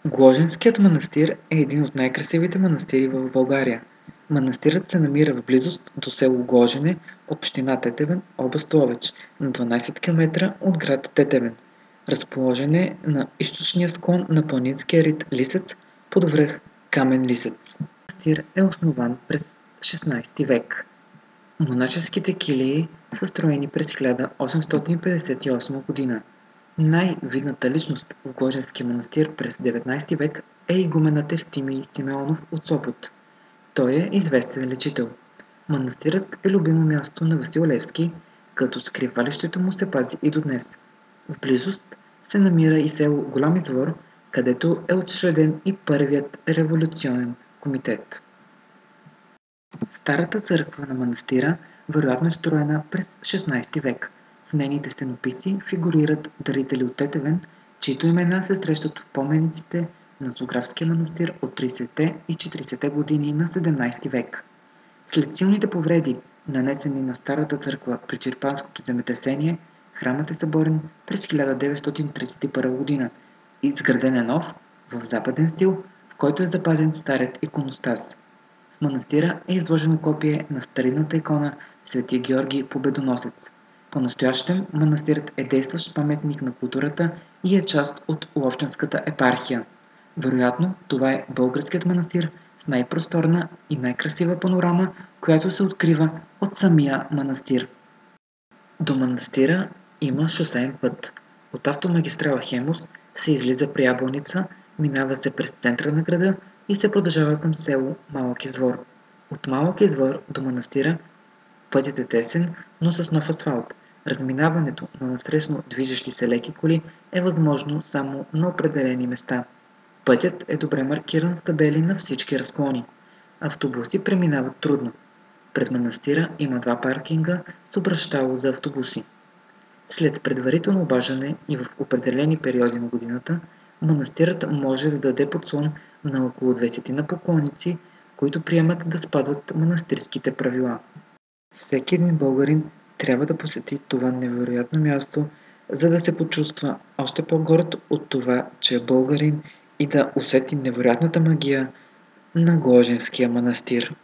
Гложенският манастир е един от най-красивите манастири в България. Манастирът се намира в близост до село Гложене, община Тетевен, област Ловеч, на 12 км от град Тетевен. Разположен е на източния склон на планинския рид Лисец под връх Камен Лисец. Манастир е основан през 16 век. Монашеските килии са строени през 1858 година. Най-видната личност в Гложенския манастир през 19 век е игуменът Евтимий Симеонов от Сопот. Той е известен лечител. Манастирът е любимо място на Васил Левски, като скривалището му се пази и до днес. В близост се намира и село Голям извор, където е учреден и първият революционен комитет. Старата църква на манастира вероятно е строена през 16 век. В нейните стенописи фигурират дарители от Тетевен, чието имена се срещат в помениците на Зографския манастир от 30-те и 40-те години на 17 век. След силните повреди, нанесени на старата църква при Чирпанското земетресение, храмът е съборен през 1931 година и изграден е нов, в западен стил, в който е запазен старият иконостас. В манастира е изложено копие на старинната икона Свети Георги Победоносец. По-настоящем манастирът е действащ паметник на културата и е част от Ловчанската епархия. Вероятно, това е българският манастир с най-просторна и най-красива панорама, която се открива от самия манастир. До манастира има шосеен път. От автомагистрала Хемус се излиза при Ябланица, минава се през центъра на града и се продължава към село Малък извор. От Малък извор до манастира пътят е тесен, но с нов асфалт. Разминаването на насрещно движещи се леки коли е възможно само на определени места. Пътят е добре маркиран с табели на всички разклони. Автобуси преминават трудно. Пред манастира има два паркинга с обращало за автобуси. След предварително обаждане и в определени периоди на годината, манастирът може да даде подслон на около 20 на поклонници, които приемат да спазват манастирските правила. Всеки един българин трябва да посети това невероятно място, за да се почувства още по-горд от това, че е българин и да усети невероятната магия на Гложенския манастир.